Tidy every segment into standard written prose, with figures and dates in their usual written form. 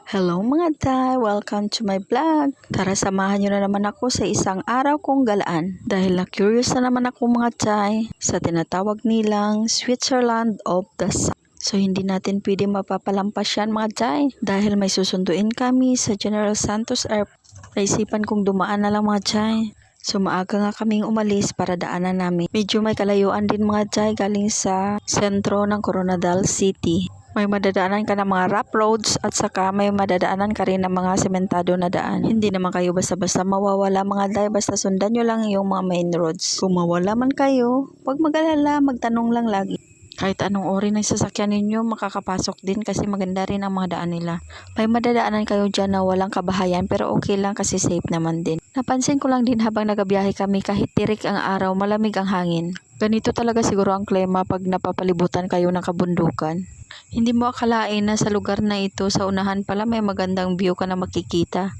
Hello mga Day! Welcome to my vlog! Tara samahan nyo na naman ako sa isang araw kong galaan. Dahil na-curious na naman ako mga Day sa tinatawag nilang Switzerland of the South. So hindi natin pwede mapapalampas yan mga Day. Dahil may susunduin kami sa General Santos Airport. Naisipan kong dumaan na lang mga Day. So maaga nga kaming umalis para daanan namin. Medyo may kalayuan din mga Day galing sa sentro ng Coronadal City. May madadaanan ka ng mga rough roads at saka may madadaanan ka rin ng mga sementado na daan. Hindi naman kayo basta-basta mawawala mga Day, basta sundan nyo lang yung mga main roads. Kung mawala man kayo, huwag mag-alala, magtanong lang lagi. Kahit anong uri ng sasakyan ninyo, makakapasok din kasi maganda rin ang mga daan nila. May madadaanan kayo dyan na walang kabahayan pero okay lang kasi safe naman din. Napansin ko lang din habang nagabiyahe kami kahit tirik ang araw, malamig ang hangin. Ganito talaga siguro ang klima pag napapalibutan kayo ng kabundukan. Hindi mo akalain na sa lugar na ito sa unahan pala may magandang view ka na makikita.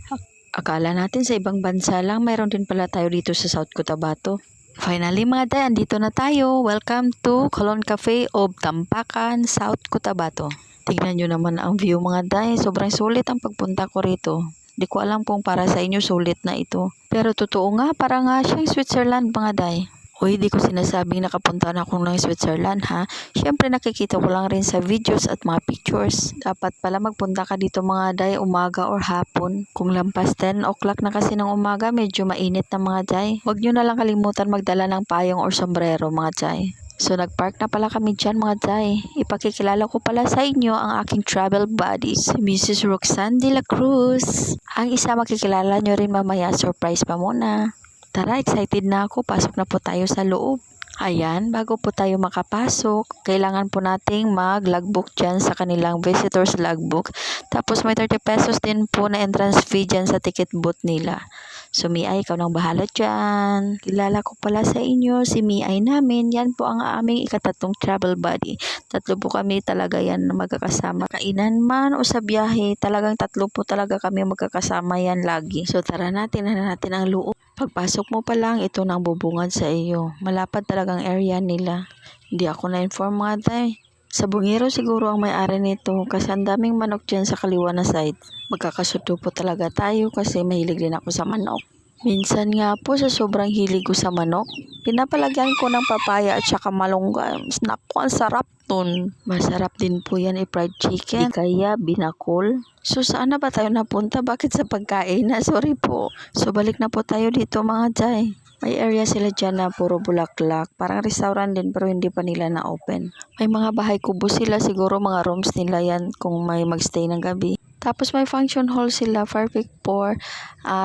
Akala natin sa ibang bansa lang, mayroon din pala tayo dito sa South Cotabato. Finally mga Day, andito na tayo. Welcome to Colon Cafe of Tampakan, South Cotabato. Tignan nyo naman ang view mga Day. Sobrang sulit ang pagpunta ko rito. Di ko alam kung para sa inyo sulit na ito. Pero totoo nga, para nga siyang Switzerland mga Day. Uy, di ko sinasabing nakapunta na ako ng Switzerland ha. Siyempre nakikita ko lang rin sa videos at mga pictures. Dapat pala magpunta ka dito mga Day, umaga or hapon. Kung lampas 10 o'clock na kasi ng umaga, medyo mainit na mga Day. Huwag nyo na lang kalimutan magdala ng payong or sombrero mga Day. So nagpark na pala kami dyan mga Day. Ipakikilala ko pala sa inyo ang aking travel buddy, si Mrs. Roxanne de la Cruz. Ang isa makikilala nyo rin mamaya, surprise pa muna. Tara, excited na ako. Pasok na po tayo sa loob. Ayan, bago po tayo makapasok, kailangan po nating mag-logbook dyan sa kanilang visitors logbook. Tapos may 30 pesos din po na entrance fee dyan sa ticket booth nila. So Miay, ikaw nang bahala dyan. Kilala ko pala sa inyo si Miay namin. Yan po ang aming ikatatong travel buddy. Tatlo po kami talaga yan na magkakasama. Kainan man o sa biyahe, talagang tatlo po talaga kami magkakasama yan lagi. So tara natin ang loob. Pagpasok mo pa lang, ito nang bubungad sa iyo. Malapad talagang area nila. Hindi ako na-inform mga Day. Sa Bungiro siguro ang may-ari nito kasi ang daming manok dyan sa kaliwa na side. Magkakasundo po talaga tayo kasi mahilig din ako sa manok. Minsan nga po sa sobrang hilig ko sa manok, pinapalagyan ko ng papaya at saka malunggay. Naku, ang sarap nun. Masarap din po yan fried chicken. Di kaya binakol. So saan na ba tayo napunta? Bakit sa pagkain na? Sorry po. So balik na po tayo dito mga Day. May area sila dyan na puro bulaklak. Parang restaurant din pero hindi pa nila na-open. May mga bahay kubo sila. Siguro mga rooms nila yan kung may magstay ng gabi. Tapos may function hall sila, perfect for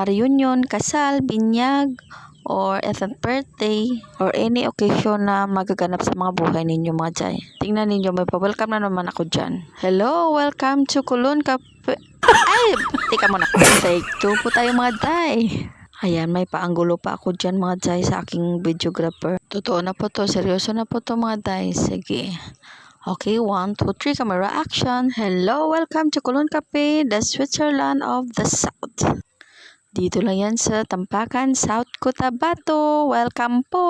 reunion, kasal, binyag, or 11th birthday, or any occasion na magaganap sa mga buhay ninyo mga Day. Tingnan ninyo, may pa-welcome na naman ako dyan. Hello, welcome to Colon Cafe. Ay, tika muna. Take 2 po tayo mga Day. Ayan, may paanggulo pa ako dyan mga Day sa aking videographer. Totoo na po to, seryoso na po to mga Day. Sige. Okay, 1, 2, 3, camera action. Hello, welcome to Colon Cafe, the Switzerland of the South. Dito lang yan sa Tampakan, South Cotabato. Welcome po!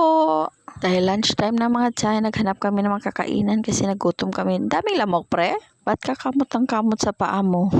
Dahil lunchtime na mga Day, naghanap kami ng mga kakainan kasi nagutom kami. Daming lamok pre. Ba't kakamot ang kamot sa paa mo?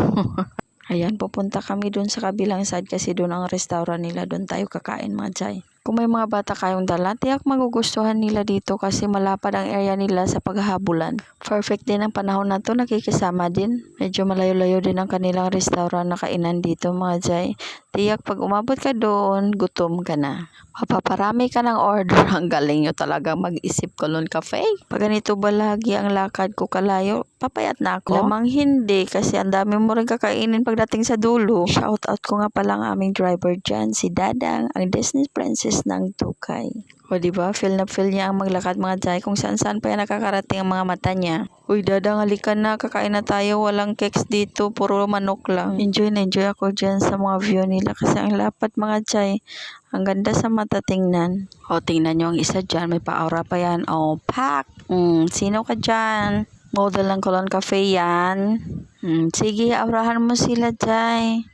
Ayan, pupunta kami dun sa kabilang side kasi dun ang restaurant nila. Dun tayo kakain mga Day. Kung may mga bata kayong dala, tiyak magugustuhan nila dito kasi malapad ang area nila sa paghahabulan. Perfect din ang panahon na to, nakikisama din. Medyo malayo-layo din ang kanilang restaurant na kainan dito mga Day. Tiyak pag umabot ka doon, gutom ka na. Mapaparami ka ng order. Ang galing nyo talaga mag-isip Colon Cafe. Pag ganito ba lagi ang lakad ko kalayo, papayat na ako. Lamang hindi kasi ang dami mo rin kakainin pagdating sa dulo. Shout out ko nga pala ang aming driver dyan, si Dadang, ang Disney princess ng Tukay. O diba, feel na feel niya ang maglakad mga Day kung saan-saan pa yan nakakarating ang mga mata niya. Uy Dadang, halika na, kakain na tayo, walang cakes dito, puro manok lang. Enjoy na enjoy ako dyan sa mga view nila kasi ang lapad mga Day. Ang ganda sa mata tingnan. O tingnan nyo ang isa dyan, may pa-aura pa yan. O pak! Sino ka dyan? Model ng Colon Cafe yan. Sige, aurahan mo sila Day.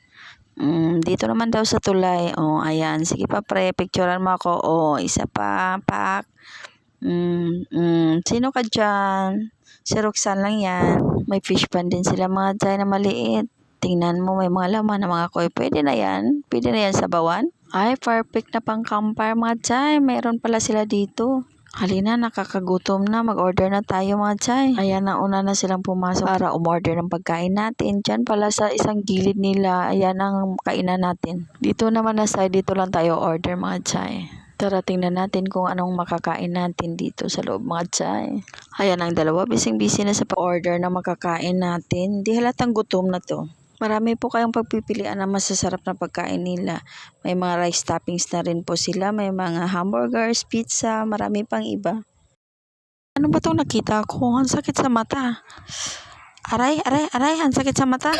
Dito naman daw sa tulay. Oh, ayan. Sige pa pre, picturean mo ako. Oh, isa pa, pak. Sino ka dyan? Si Roxanne lang yan. May fish pan din sila mga Day na maliit. Tingnan mo, may mga laman na mga koy. Pwede na yan. Pwede na yan sa bawan. Ay, perfect na pang campfire mga chay. Mayroon pala sila dito. Halina, nakakagutom na. Mag-order na tayo mga chay. Ayan, nauna na silang pumasok para umorder ng pagkain natin. Diyan pala sa isang gilid nila. Ayan ang kainan natin. Dito naman na side, dito lang tayo order mga chay. Tara, tingnan natin kung anong makakain natin dito sa loob mga chay. Ayan ang dalawa. Bising-busy na sa pag-order na makakain natin. Di halatang gutom na to. Marami po kayong pagpipilian na masasarap na pagkain nila. May mga rice toppings na rin po sila. May mga hamburgers, pizza, marami pang iba. Ano ba itong nakita ko? Ang sakit sa mata. Aray, ang sakit sa mata.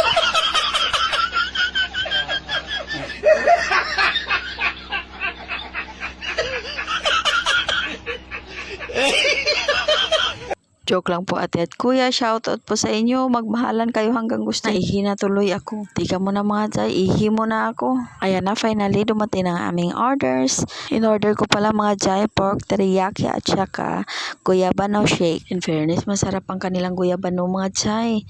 Joke lang po ate at kuya, shoutout po sa inyo. Magmahalan kayo hanggang gusto. Naihi na tuloy ako. Tika mo na mga chay, ihi mo na ako. Ayan na, finally dumating ang aming orders. In order ko pala mga chay, pork teriyaki at saka guyabano shake. In fairness, masarap ang kanilang guyabano mga chay.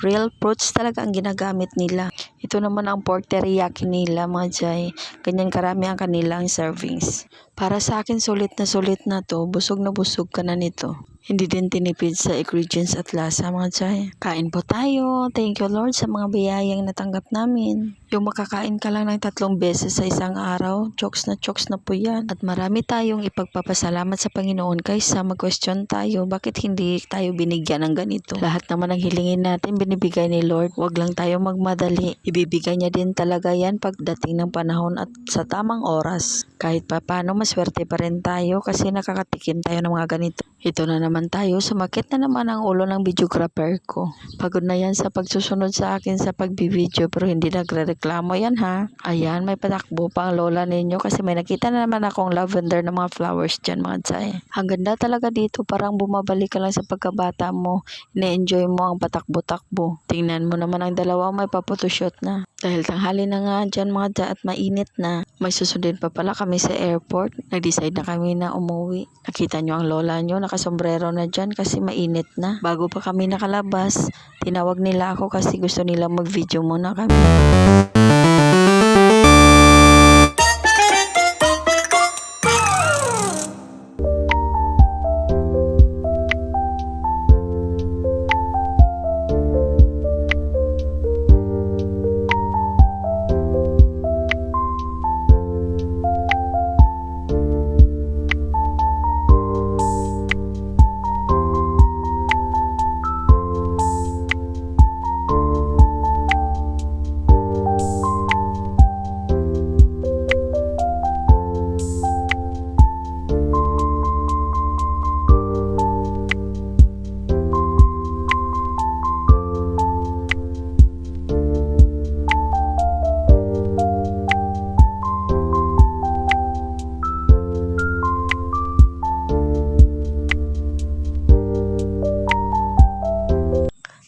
Real fruits talaga ang ginagamit nila. Ito naman ang pork teriyaki nila mga chay. Ganyan karami ang kanilang servings. Para sa akin, sulit na to. Busog na busog ka na nito. Hindi din tinipid sa ingredients at lasa mga chay. Kain po tayo. Thank you Lord sa mga biyayang natanggap namin. Yung makakain ka lang ng 3 beses sa isang araw, chokes na po yan. At marami tayong ipagpapasalamat sa Panginoon kaysa mag-question tayo, bakit hindi tayo binigyan ng ganito? Lahat naman ng hilingin natin binibigay ni Lord. Huwag lang tayo magmadali. Ibibigay niya din talaga yan pagdating ng panahon at sa tamang oras. Kahit pa paano, maswerte pa rin tayo kasi nakakatikim tayo ng mga ganito. Ito na naman tayo, sumakit na naman ang ulo ng videographer ko. Pagod na yan sa pagsusunod sa akin sa pagbibideo pero hindi nagre-reklamo yan ha. Ayan, may patakbo pa ang lola ninyo kasi may nakita na naman akong lavender na mga flowers dyan mga chay. Ang ganda talaga dito, parang bumabalik ka lang sa pagkabata mo. Ine-enjoy mo ang patakbo-takbo. Tingnan mo naman ang dalawa, may photoshoot na. Dahil tanghali na nga dyan mga chay at mainit na. May susundin pa pala kami sa airport. Nag-decide na kami na umuwi. Nakita nyo ang lola nyo, nakasombrero na dyan kasi mainit na. Bago pa kami nakalabas, tinawag nila ako kasi gusto nila mag-video muna kami.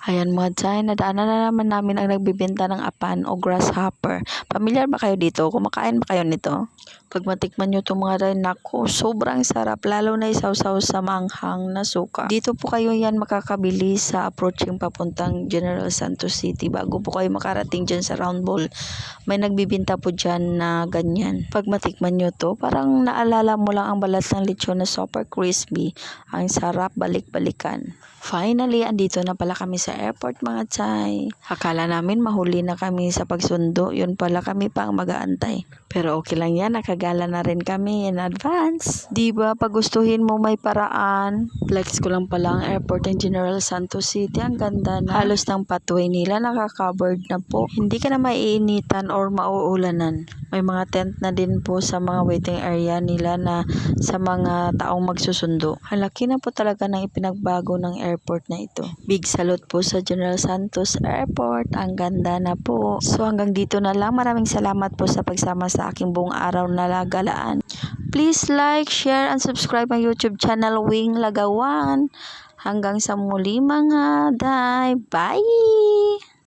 Ayan mga chay, nadaanan na naman namin ang nagbibenta ng apan o grasshopper. Pamilyar ba kayo dito? Kumakain ba kayo nito? Pag matikman nyo itong mga rin, naku, sobrang sarap. Lalo na isawsaw sa manghang na suka. Dito po kayo yan makakabili sa approaching papuntang General Santos City. Bago po kayo makarating dyan sa Round Ball, may nagbibinta po dyan na ganyan. Pag matikman nyo to, parang naalala mo lang ang balat ng lechon na super crispy. Ang sarap, balik-balikan. Finally, andito na pala kami sa airport mga chay. Akala namin mahuli na kami sa pagsundo. Yun pala kami pa ang mag-aantay. Pero okay lang yan, nakagala na rin kami in advance. Diba, pag gustuhin mo may paraan. Flex ko lang pala ang airport ng General Santos City. Ang ganda na. Halos ng pathway nila nakaka-covered na po. Hindi ka na maiinitan or mauulanan. May mga tent na din po sa mga waiting area nila na sa mga taong magsusundo. Halaki na po talaga ng ipinagbago ng airport na ito. Big salute po sa General Santos Airport. Ang ganda na po. So hanggang dito na lang. Maraming salamat po sa pagsama sa aking buong araw na galaan. Please like, share, and subscribe my YouTube channel Wing Lagawan. Hanggang sa muli mga day. Bye!